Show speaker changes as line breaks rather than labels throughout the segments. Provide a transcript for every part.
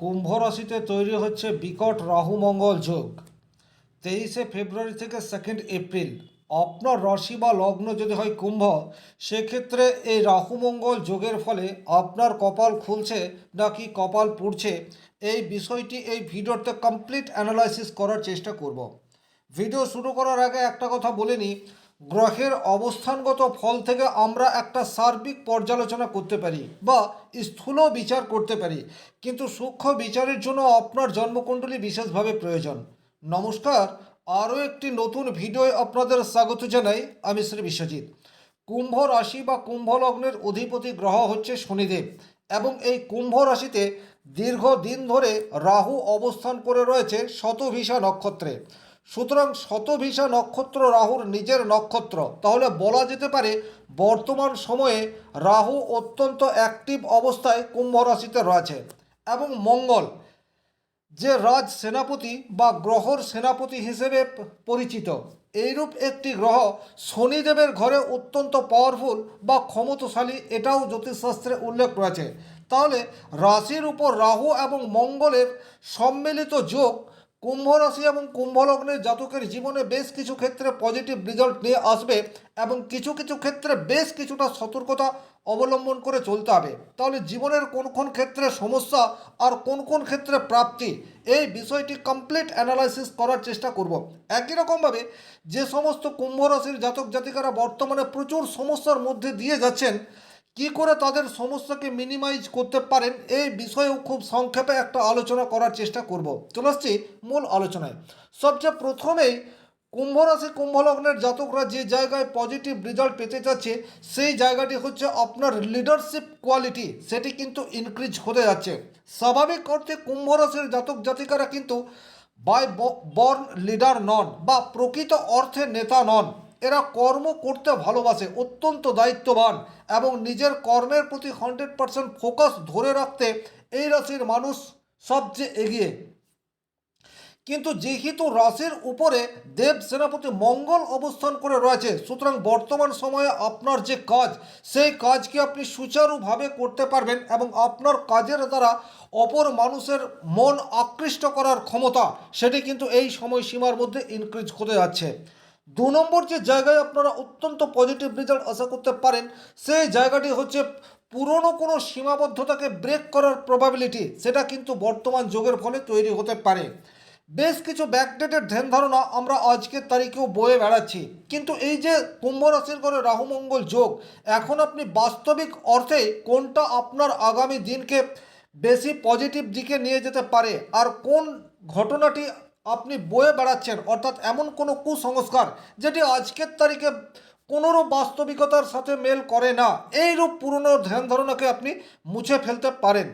কুম্ভ রাশিতে তৈরি হচ্ছে বিকট রাহু মঙ্গল যোগ। 23 ফেব্রুয়ারি থেকে 2 এপ্রিল আপনার রাশি বা লগ্ন যদি হয় কুম্ভ, সেক্ষেত্রে এই রাহু মঙ্গল যোগের ফলে আপনার কপাল খুলছে নাকি কপাল পুড়ছে, এই বিষয়টি এই ভিডিওতে কমপ্লিট অ্যানালাইসিস করার চেষ্টা করব। ভিডিও শুরু করার আগে একটা কথা বলে নিই, গ্রহের অবস্থানগত ফল থেকে আমরা একটা সার্বিক পর্যালোচনা করতে পারি বা স্থূল বিচার করতে পারি, কিন্তু সূক্ষ্ম বিচারের জন্য আপনার জন্মকুণ্ডলী বিশেষভাবে প্রয়োজন। নমস্কার, আরও একটি নতুন ভিডিওয় আপনাদের স্বাগত জানাই। আমি শ্রী বিশ্বজিৎ। কুম্ভ রাশি বা কুম্ভ লগ্নের অধিপতি গ্রহ হচ্ছে শনিদেব, এবং এই কুম্ভ রাশিতে দীর্ঘদিন ধরে রাহু অবস্থান করে রয়েছে শতভিষা নক্ষত্রে। সুতরাং শতভিষা নক্ষত্র রাহুর নিজের নক্ষত্র, তাহলে বলা যেতে পারে বর্তমান সময়ে রাহু অত্যন্ত অ্যাক্টিভ অবস্থায় কুম্ভ রাশিতে রয়েছে। এবং মঙ্গল, যে রাজ সেনাপতি বা গ্রহর সেনাপতি হিসেবে পরিচিত, এইরূপ একটি গ্রহ শনিদেবের ঘরে অত্যন্ত পাওয়ারফুল বা ক্ষমতাশালী, এটাও জ্যোতিষশাস্ত্রে উল্লেখ রয়েছে। তাহলে রাশির উপর রাহু এবং মঙ্গলের সম্মিলিত যোগ কুম্ভ রাশি এবং কুম্ভ লগ্নের জাতকের জীবনে বেশ কিছু ক্ষেত্রে পজিটিভ রেজাল্ট নিয়ে আসবে, এবং কিছু কিছু ক্ষেত্রে বেশ কিছুটা সতর্কতা অবলম্বন করে চলতে হবে। তাহলে জীবনের কোন কোন ক্ষেত্রে সমস্যা আর কোন কোন ক্ষেত্রে প্রাপ্তি, এই বিষয়টি কমপ্লিট অ্যানালাইসিস করার চেষ্টা করব। একই রকমভাবে যে সমস্ত কুম্ভ রাশির জাতক জাতিকারা বর্তমানে প্রচুর সমস্যার মধ্যে দিয়ে যাচ্ছেন, কি করে তাদের সমস্যাকে মিনিমাইজ করতে পারেন, এই বিষয়েও খুব সংক্ষেপে একটা আলোচনা করার চেষ্টা করব। চলে আসছি মূল আলোচনায়। সবচেয়ে প্রথমেই কুম্ভ রাশি কুম্ভ লগ্নের জাতকরা যে জায়গায় পজিটিভ রেজাল্ট পেতে যাচ্ছে, সেই জায়গাটি হচ্ছে আপনার লিডারশিপ কোয়ালিটি, সেটি কিন্তু ইনক্রিজ হতে যাচ্ছে। স্বাভাবিক অর্থে কুম্ভ রাশির জাতক জাতিকারা কিন্তু বাই বর্ন লিডার নন বা প্রকৃত অর্থে নেতা নন। এরা কর্ম করতে ভালোবাসে, অত্যন্ত দায়িত্ববান, এবং নিজের কর্মের প্রতি 100% ফোকাস ধরে রাখতে এই রাশির মানুষ সবচেয়ে এগিয়ে। কিন্তু যেহেতু রাশির উপরে দেব সেনাপতি মঙ্গল অবস্থান করে রয়েছে, সুতরাং বর্তমান সময়ে আপনার যে কাজ, সেই কাজকে আপনি সুচারুভাবে করতে পারবেন, এবং আপনার কাজের দ্বারা অপর মানুষের মন আকৃষ্ট করার ক্ষমতা, সেটি কিন্তু এই সময়সীমার মধ্যে ইনক্রিজ করে যাচ্ছে। 2 নম্বর যে জায়গায় আপনারা অত্যন্ত পজিটিভ রেজাল্ট আশা করতে পারেন, সেই জায়গাটি হচ্ছে পুরনো কোনো সীমাবদ্ধতাকে ব্রেক করার প্রবাবিলিটি, সেটা কিন্তু বর্তমান যুগের ফলে তৈরি হতে পারে। বেশ কিছু ব্যাকডেটেড ধ্যান ধারণা আমরা আজকের তারিখেও বয়ে বেড়াচ্ছি, কিন্তু এই যে কুম্ভ রাশির করে রাহু মঙ্গল যোগ, এখন আপনি বাস্তবিক অর্থে কোনটা আপনার আগামী দিনকে বেশি পজিটিভ দিকে নিয়ে যেতে পারে, আর কোন ঘটনাটি আপনি বয়ে বেড়াচ্ছেন, অর্থাৎ এমন কোনো কুসংস্কার যেটি আজকের তারিখে কোনোরূপ বাস্তবিকতার সাথে মেল করে না, এইরূপ পুরনো ধ্যান ধারণাকে আপনি মুছে ফেলতে পারেন।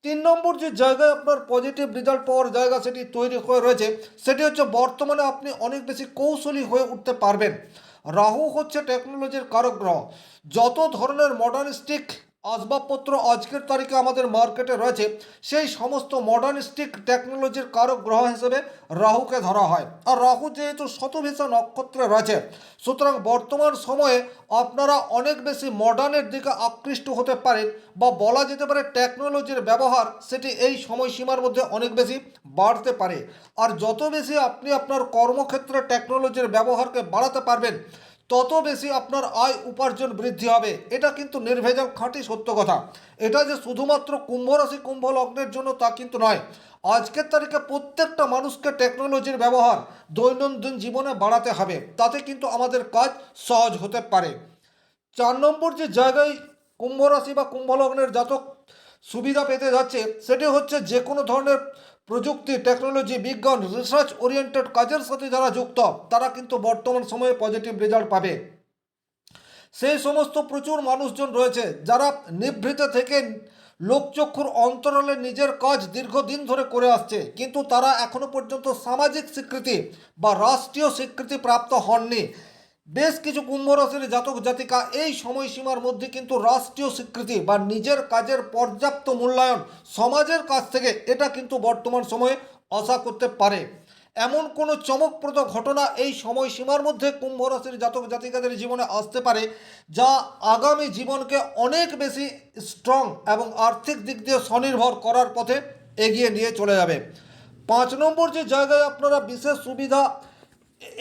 3 নম্বর যে জায়গায় আপনার পজিটিভ রেজাল্ট পাওয়ার জায়গা সেটি তৈরি হয়ে রয়েছে, সেটি হচ্ছে বর্তমানে আপনি অনেক বেশি কৌশলী হয়ে উঠতে পারবেন। রাহু হচ্ছে টেকনোলজির কারক গ্রহ। যত ধরনের মডার্নিস্টিক আসবাবপত্র আজকের তারিখে আমাদের মার্কেটে রয়েছে, সেই সমস্ত মডার্নিস্টিক টেকনোলজির কারক গ্রহ হিসেবে রাহুকে ধরা হয়। আর রাহু যেহেতু শতভিষা নক্ষত্রে রয়েছে, সুতরাং বর্তমান সময়ে আপনারা অনেক বেশি মডার্নের দিকে আকৃষ্ট হতে পারেন, বা বলা যেতে পারে টেকনোলজির ব্যবহার সেটি এই সময়সীমার মধ্যে অনেক বেশি বাড়তে পারে। আর যত বেশি আপনি আপনার কর্মক্ষেত্রে টেকনোলজির ব্যবহারকে বাড়াতে পারবেন, তত বেশি আপনার আয় উপার্জন বৃদ্ধি হবে। এটা কিন্তু নির্ভেজাল খাঁটি সত্য কথা। এটা যে শুধুমাত্র কুম্ভ রাশি কুম্ভ লগ্নের জন্য তা কিন্তু নয়। আজকের তারিখে প্রত্যেকটা মানুষকে টেকনোলজির ব্যবহার দৈনন্দিন জীবনে বাড়াতে হবে, তাতে কিন্তু আমাদের কাজ সহজ হতে পারে। 4 নম্বর যে জায়গায় কুম্ভ রাশি বা কুম্ভ লগ্নের জাতক সুবিধা পেতে যাচ্ছে, সেটি হচ্ছে যে কোনো ধরনের প্রযুক্তি, টেকনোলজি, বিজ্ঞান, রিসার্চ ওরিয়েন্টেড কাজের সাথে যারা যুক্ত, তারা কিন্তু বর্তমান সময়ে পজিটিভ রেজাল্ট পাবে। সেই সমস্ত প্রচুর মানুষজন রয়েছে যারা নিভৃতে থেকে লোকচক্ষুর অন্তরালে নিজের কাজ দীর্ঘদিন ধরে করে আসছে, কিন্তু তারা এখনো পর্যন্ত সামাজিক স্বীকৃতি বা রাষ্ট্রীয় স্বীকৃতি প্রাপ্ত হননি। বেশ কিছু কুম্ভ রাশির জাতক জাতিকা এই সময়সীমার মধ্যে কিন্তু রাষ্ট্রীয় স্বীকৃতি বা নিজের কাজের পর্যাপ্ত মূল্যায়ন সমাজের কাছ থেকে, এটা কিন্তু বর্তমান সময়ে আশা করতে পারে। এমন কোনো চমকপ্রদ ঘটনা এই সময়সীমার মধ্যে কুম্ভ রাশির জাতক জাতিকাদের জীবনে আসতে পারে, যা আগামী জীবনকে অনেক বেশি স্ট্রং এবং আর্থিক দিক দিয়ে স্বনির্ভর করার পথে এগিয়ে নিয়ে চলে যাবে। 5 নম্বর যে জায়গায় আপনারা বিশেষ সুবিধা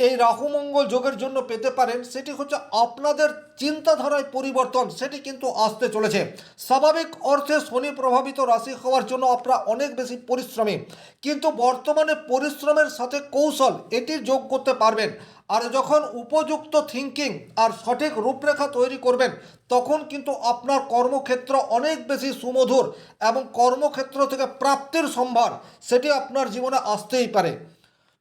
এই রাহু মঙ্গল যোগের জন্য পেতে পারেন সেটি হচ্ছে আপনাদের চিন্তাধারায় পরিবর্তন, সেটি কিন্তু আসতে চলেছে। স্বাভাবিক অর্থে শনি প্রভাবিত রাশি হওয়ার জন্য আপনারা অনেক বেশি পরিশ্রমী, কিন্তু বর্তমানে পরিশ্রমের সাথে কৌশল এটি যোগ করতে পারবেন। আর যখন উপযুক্ত থিঙ্কিং আর সঠিক রূপরেখা তৈরি করবেন তখন কিন্তু আপনার কর্মক্ষেত্র অনেক বেশি সুমধুর এবং কর্মক্ষেত্র থেকে প্রাপ্তির সম্ভার সেটি আপনার জীবনে আসতেই পারে।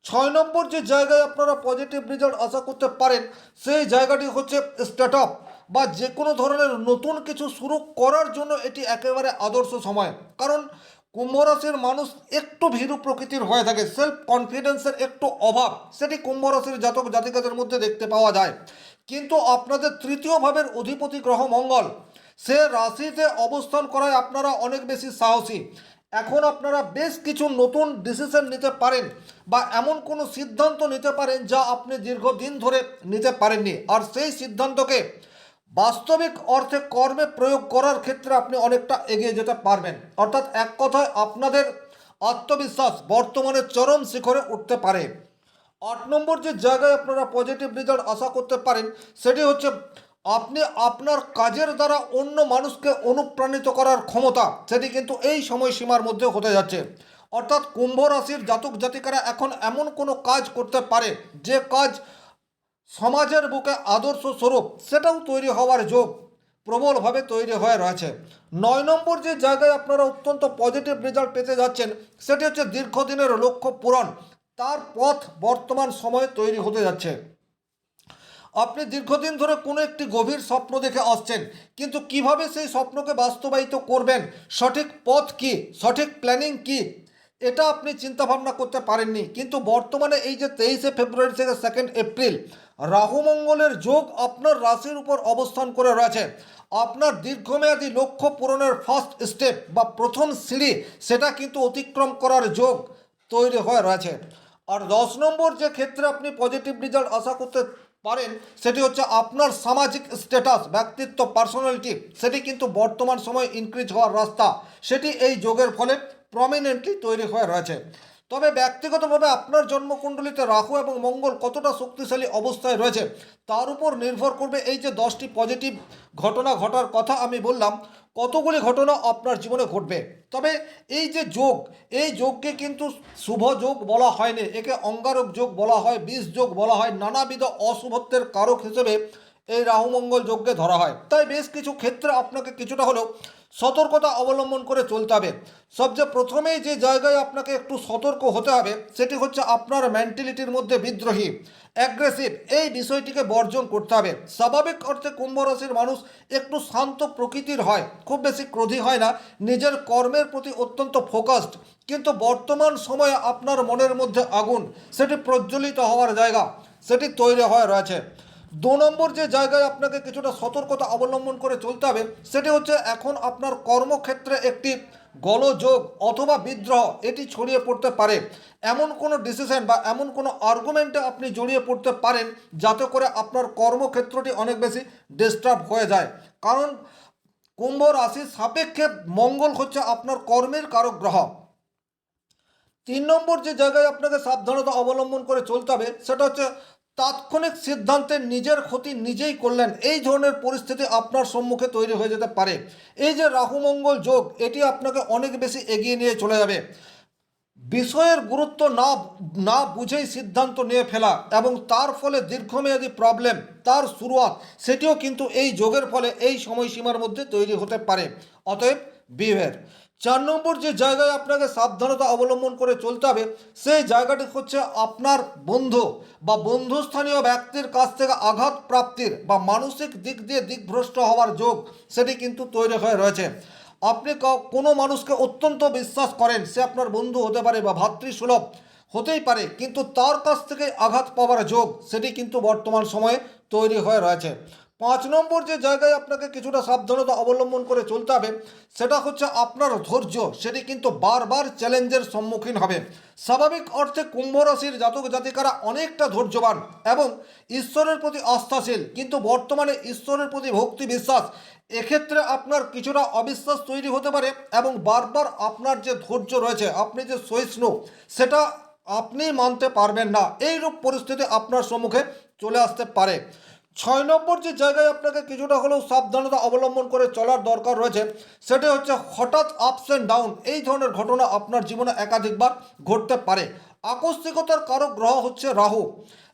6 নম্বর যে জায়গায় আপনারা পজিটিভ রেজাল্ট আশা করতে পারেন সেই জায়গাটি হচ্ছে স্টার্টআপ বা যে কোনো ধরনের নতুন কিছু শুরু করার জন্য এটি একেবারে আদর্শ সময়। কারণ কুম্ভ রাশির মানুষ একটু ভীরু প্রকৃতির হয়ে থাকে, সেলফ কনফিডেন্সের একটু অভাব সেটি কুম্ভ রাশির জাতক জাতিকাদের মধ্যে দেখতে পাওয়া যায়। কিন্তু আপনাদের তৃতীয় ভাবের অধিপতি গ্রহ মঙ্গল সে রাশিতে অবস্থান করায় আপনারা অনেক বেশি সাহসী। এখন আপনারা বেশ কিছু নতুন ডিসিশন নিতে পারেন বা এমন কোনো সিদ্ধান্ত নিতে পারেন যা আপনি দীর্ঘদিন ধরে নিতে পারেননি, আর সেই সিদ্ধান্তকে বাস্তবিক অর্থে কর্মে প্রয়োগ করার ক্ষেত্রে আপনি অনেকটা এগিয়ে যেতে পারবেন। অর্থাৎ এক কথায় আপনাদের আত্মবিশ্বাস বর্তমানে চরম শিখরে উঠতে পারে। 8 নম্বর যে জায়গায় আপনারা পজিটিভ রেজাল্ট আশা করতে পারেন সেটি হচ্ছে আপনি আপনার কাজের দ্বারা অন্য মানুষকে অনুপ্রাণিত করার ক্ষমতা সেটি কিন্তু এই সময়সীমার মধ্যে হতে যাচ্ছে। অর্থাৎ কুম্ভ রাশির জাতক জাতিকারা এখন এমন কোনো কাজ করতে পারে যে কাজ সমাজের বুকে আদর্শ স্বরূপ সেটাও তৈরি হওয়ার যোগ প্রবলভাবে তৈরি হয়ে রয়েছে। 9 নম্বর যে জায়গায় আপনারা অত্যন্ত পজিটিভ রেজাল্ট পেতে যাচ্ছেন সেটি হচ্ছে দীর্ঘদিনের লক্ষ্য পূরণ, তার পথ বর্তমান সময়ে তৈরি হতে যাচ্ছে। আপনি দীর্ঘদিন ধরে কোনো একটি গভীর স্বপ্ন দেখে আসছেন, কিন্তু কিভাবে সেই স্বপ্নকে বাস্তবায়িত করবেন, সঠিক পথ কি, সঠিক প্ল্যানিং কি, এটা আপনি চিন্তাভাবনা করতে পারেননি। কিন্তু বর্তমানে এই যে 23শে ফেব্রুয়ারি থেকে 2 এপ্রিল রাহু মঙ্গলের যোগ আপনার রাশির উপর অবস্থান করে রয়েছে। আপনার দীর্ঘমেয়াদী লক্ষ্য পূরণের ফার্স্ট স্টেপ বা প্রথম সিঁড়ি সেটা কিন্তু অতিক্রম করার যোগ তৈরি হয়ে রয়েছে। আর 10 নম্বর যে ক্ষেত্রে আপনি পজিটিভ রেজাল্ট আশা করতে পারেন সেটি হচ্ছে আপনার সামাজিক স্ট্যাটাস, ব্যক্তিত্ব, পার্সোনালিটি সেটি কিন্তু বর্তমান সময়ে ইনক্রিজ হওয়ার রাস্তা সেটি এই যোগের ফলে প্রমিনেন্টলি তৈরি হয়ে রয়েছে। তবে ব্যক্তিগতভাবে আপনার জন্মকুণ্ডলিতে রাহু এবং মঙ্গল কতটা শক্তিশালী অবস্থায় রয়েছে তার উপর নির্ভর করবে এই যে 10টি পজিটিভ ঘটনা ঘটার কথা আমি বললাম কতগুলি ঘটনা আপনার জীবনে ঘটবে। তবে এই যে যোগ, এই যোগকে কিন্তু শুভ যোগ বলা হয়নি, একে অঙ্গারক যোগ বলা হয়, বিষ যোগ বলা হয়, নানাবিধ অশুভত্বের কারক হিসেবে এই রাহু মঙ্গল যোগকে ধরা হয়। তাই বেশ কিছু ক্ষেত্রে আপনাকে কিছুটা হলেও সতর্কতা অবলম্বন করে চলতে হবে। সবচেয়ে প্রথমেই যে জায়গায় আপনাকে একটু সতর্ক হতে হবে সেটি হচ্ছে আপনার মেন্টালিটির মধ্যে বিদ্রোহী, অ্যাগ্রেসিভ এই বিষয়টিকে বর্জন করতে হবে। স্বাভাবিক অর্থে কুম্ভ রাশির মানুষ একটু শান্ত প্রকৃতির হয়, খুব বেশি ক্রোধী হয় না, নিজের কর্মের প্রতি অত্যন্ত ফোকাসড। কিন্তু বর্তমান সময়ে আপনার মনের মধ্যে আগুন সেটি প্রজ্বলিত হওয়ার জায়গা সেটি তৈরি হয়ে রয়েছে। 2 নম্বর যে জায়গায় আপনাকে কিছুটা সতর্কতা অবলম্বন করে চলতে হবে সেটি হচ্ছে এখন আপনার কর্মক্ষেত্রে একটি গোলযোগ অথবা বিদ্রোহ এটি ছড়িয়ে পড়তে পারে। এমন কোনো ডিসিশন বা এমন কোনো আর্গুমেন্টে আপনি জড়িয়ে পড়তে পারেন যাতে করে আপনার কর্মক্ষেত্রটি অনেক বেশি ডিস্টার্ব হয়ে যায়। কারণ কুম্ভ রাশির সাপেক্ষে মঙ্গল হচ্ছে আপনার কর্মের কারক গ্রহ। 3 নম্বর যে জায়গায় আপনাকে সাবধানতা অবলম্বন করে চলতে হবে সেটা হচ্ছে তাৎক্ষণিক সিদ্ধান্তে নিজের ক্ষতি নিজেই করলেন, এই ধরনের পরিস্থিতি আপনার সম্মুখে তৈরি হয়ে যেতে পারে। এই যে রাহু মঙ্গল যোগ এটি আপনাকে অনেক বেশি এগিয়ে নিয়ে চলে যাবে। বিষয়ের গুরুত্ব না না বুঝেই সিদ্ধান্ত নিয়ে ফেলা এবং তার ফলে দীর্ঘমেয়াদী প্রবলেম তার শুরুয়াত সেটিও কিন্তু এই যোগের ফলে এই সময়সীমার মধ্যে তৈরি হতে পারে। অতএব বিহেভিয়ার। 4 নম্বর যে জায়গায় আপনাকে সাবধানতা অবলম্বন করে চলতে হবে সেই জায়গাটি হচ্ছে আপনার বন্ধু বা বন্ধুস্থানীয় ব্যক্তির কাছ থেকে আঘাত প্রাপ্তির বা মানসিক দিক দিয়ে দিকভ্রষ্ট হওয়ার যোগ সেটি কিন্তু তৈরি হয়ে রয়েছে। আপনি কোনো মানুষকে অত্যন্ত বিশ্বাস করেন, সে আপনার বন্ধু হতে পারে বা ভাতৃসুলভ হতেই পারে, কিন্তু তার কাছ থেকে আঘাত পাওয়ার যোগ সেটি কিন্তু বর্তমান সময়ে তৈরি হয়ে রয়েছে। 5 নম্বর যে জায়গায় আপনাকে কিছুটা সাবধানতা অবলম্বন করে চলতে হবে সেটা হচ্ছে আপনার ধৈর্য, সেটি কিন্তু বারবার চ্যালেঞ্জের সম্মুখীন হবে। স্বাভাবিক অর্থে কুম্ভ রাশির জাতক জাতিকারা অনেকটা ধৈর্যবান এবং ঈশ্বরের প্রতি আস্থাশীল, কিন্তু বর্তমানে ঈশ্বরের প্রতি ভক্তি বিশ্বাস এক্ষেত্রে আপনার কিছুটা অবিশ্বাস তৈরি হতে পারে এবং বারবার আপনার যে ধৈর্য রয়েছে, আপনি যে সহিষ্ণু, সেটা আপনি মানতে পারবেন না, এইরূপ পরিস্থিতি আপনার সম্মুখে চলে আসতে পারে। 6 নম্বর যে জায়গায় আপনাকে কিছুটা হলেও সাবধানতা অবলম্বন করে চলার দরকার রয়েছে সেটা হচ্ছে হঠাৎ আপস অ্যান্ড ডাউন, এই ধরনের ঘটনা আপনার জীবনে একাধিকবার ঘটতে পারে। আকস্মিকতার কারক গ্রহ হচ্ছে রাহু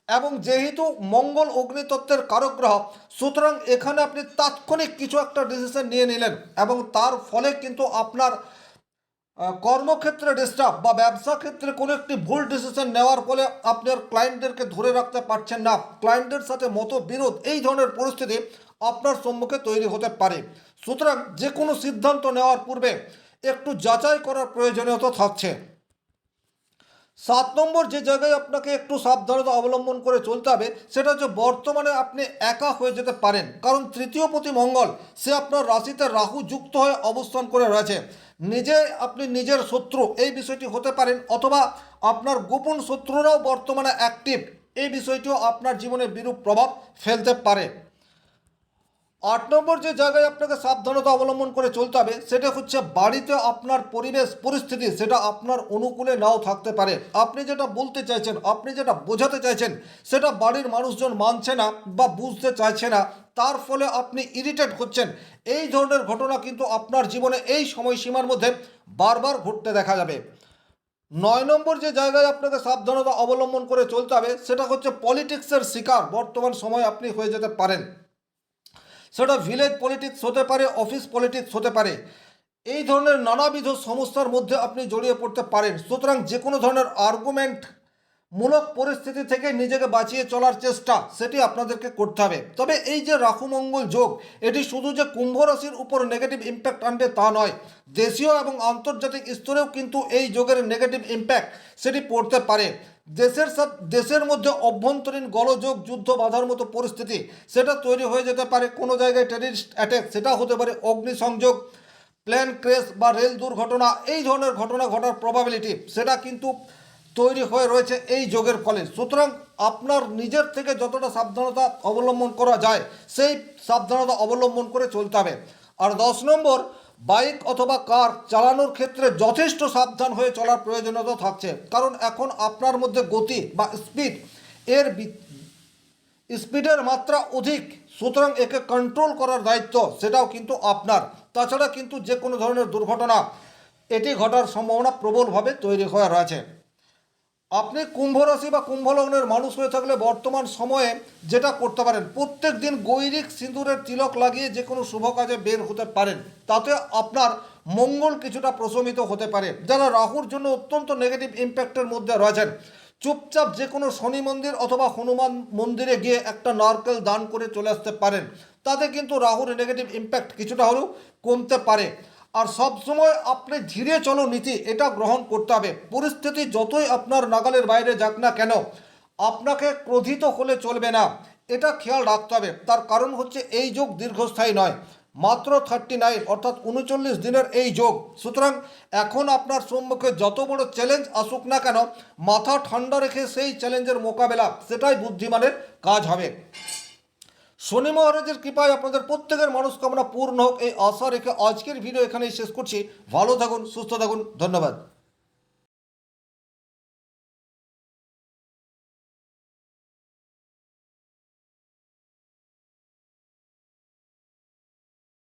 এবং যেহেতু মঙ্গল অগ্নিতত্ত্বের কারক গ্রহ, সুতরাং এখানে আপনি তাৎক্ষণিক কিছু একটা ডিসিশন নিয়ে নিলেন এবং তার ফলে কিন্তু আপনার কর্মক্ষেত্রে ডিস্টার্ব বা ব্যবসা ক্ষেত্রে কোনো একটি ভুল ডিসিশন নেওয়ার ফলে আপনার ক্লায়েন্টদেরকে ধরে রাখতে পারছেন না, ক্লায়েন্টের সাথে মতবিরোধ, এই ধরনের পরিস্থিতি আপনার সম্মুখে তৈরি হতে পারে। সুতরাং যে কোনো সিদ্ধান্ত নেওয়ার পূর্বে একটু যাচাই করার প্রয়োজনীয়তা থাকছে। 7 নম্বর যে জায়গায় আপনাকে একটু সাবধানতা অবলম্বন করে চলতে হবে সেটা হচ্ছে বর্তমানে আপনি একা হয়ে যেতে পারেন, কারণ তৃতীয় পতি মঙ্গল সে আপনার রাশিতে রাহু যুক্ত হয়ে অবস্থান করে রয়েছে। নিজে আপনি নিজের শত্রু এই বিষয়টি হতে পারেন, অথবা আপনার গোপন শত্রুরাও বর্তমানে অ্যাক্টিভ, এই বিষয়টিও আপনার জীবনে বিরূপ প্রভাব ফেলতে পারে। 8 নম্বর যে জায়গায় আপনাকে সাবধানতা অবলম্বন করে চলতে হবে সেটা হচ্ছে বাড়িতে আপনার পরিবেশ পরিস্থিতি সেটা আপনার অনুকূলে নাও থাকতে পারে। আপনি যেটা বলতে চাইছেন, আপনি যেটা বোঝাতে চাইছেন সেটা বাড়ির মানুষজন মানছে না বা বুঝতে চাইছে না, তার ফলে আপনি ইরিটেট হচ্ছেন। এই ধরনের ঘটনা কিন্তু আপনার জীবনে এই সময়সীমার মধ্যে বারবার ঘটতে দেখা যাবে। 9 নম্বর যে জায়গায় আপনাকে সাবধানতা অবলম্বন করে চলতে হবে সেটা হচ্ছে পলিটিক্সের শিকার বর্তমান সময় আপনি হয়ে যেতে পারেন। সেটা ভিলেজ পলিটিক্স হতে পারে, অফিস পলিটিক্স হতে পারে, এই ধরনের নানাবিধ সমস্যার মধ্যে আপনি জড়িয়ে পড়তে পারেন। সুতরাং যে কোনো ধরনের আর্গুমেন্ট মূলক পরিস্থিতি থেকে নিজেকে বাঁচিয়ে চলার চেষ্টা সেটি আপনাদেরকে করতে হবে। তবে এই যে রাহু মঙ্গল যোগ, এটি শুধু যে কুম্ভ রাশির উপর নেগেটিভ ইম্প্যাক্ট আনবে তা নয়, দেশীয় এবং আন্তর্জাতিক স্তরেও কিন্তু এই যোগের নেগেটিভ ইম্প্যাক্ট সেটি পড়তে পারে। দেশের মধ্যে অভ্যন্তরীণ গোলযোগ, যুদ্ধ বাধার মতো পরিস্থিতি সেটা তৈরি হয়ে যেতে পারে। কোনো জায়গায় টেররিস্ট অ্যাটাক, সেটা হতে পারে অগ্নিসংযোগ, প্লেন ক্র্যাশ বা রেল দুর্ঘটনা, এই ধরনের ঘটনা ঘটার প্রবাবিলিটি সেটা কিন্তু তৈরি হয়ে রয়েছে এই যোগের ফলে। সুতরাং আপনার নিজের থেকে যতটা সাবধানতা অবলম্বন করা যায় সেই সাবধানতা অবলম্বন করে চলতে হবে। আর 10 নম্বর, বাইক অথবা কার চালানোর ক্ষেত্রে যথেষ্ট সাবধান হয়ে চলার প্রয়োজনীয়তা থাকছে, কারণ এখন আপনার মধ্যে গতি বা স্পিডের মাত্রা অধিক, সুতরাং একে কন্ট্রোল করার দায়িত্ব সেটাও কিন্তু আপনার। তাছাড়া কিন্তু যে কোনো ধরনের দুর্ঘটনা এটি ঘটার সম্ভাবনা প্রবলভাবে তৈরি হয়ে রয়েছে। আপনি কুম্ভ রাশি বা কুম্ভ লগ্নের মানুষ হয়ে থাকলে বর্তমান সময়ে যেটা করতে পারেন, প্রত্যেক দিন গৈরিক সিঁদুরের তিলক লাগিয়ে যে কোনো শুভ কাজে বের হতে পারেন, তাতে আপনার মঙ্গল কিছুটা প্রশমিত হতে পারে। যারা রাহুর জন্য অত্যন্ত নেগেটিভ ইম্প্যাক্টের মধ্যে রয়েছেন, চুপচাপ যে কোনো শনি মন্দির অথবা হনুমান মন্দিরে গিয়ে একটা নারকেল দান করে চলে আসতে পারেন, তাতে কিন্তু রাহুর নেগেটিভ ইম্প্যাক্ট কিছুটা হলেও কমতে পারে। আর সবসময় আপনি ধীরে চলো নীতি এটা গ্রহণ করতে হবে। পরিস্থিতি যতই আপনার নাগালের বাইরে যাক না কেন, আপনাকে ক্রোধিত হলে চলবে না, এটা খেয়াল রাখতে হবে। তার কারণ হচ্ছে এই যোগ দীর্ঘস্থায়ী নয়, মাত্র 39 অর্থাৎ 39 দিনের এই যোগ। সুতরাং এখন আপনার সম্মুখে যত বড় চ্যালেঞ্জ আসুক না কেন, মাথা ঠান্ডা রেখে সেই চ্যালেঞ্জের মোকাবেলা সেটাই বুদ্ধিমানের কাজ হবে। শনি মহারাজের কৃপায় আপনাদের প্রত্যেকের মনস্কামনা পূর্ণ হোক এই আশা রেখে আজকের ভিডিও এখানেই শেষ করছি। ভালো থাকুন, সুস্থ থাকুন, ধন্যবাদ।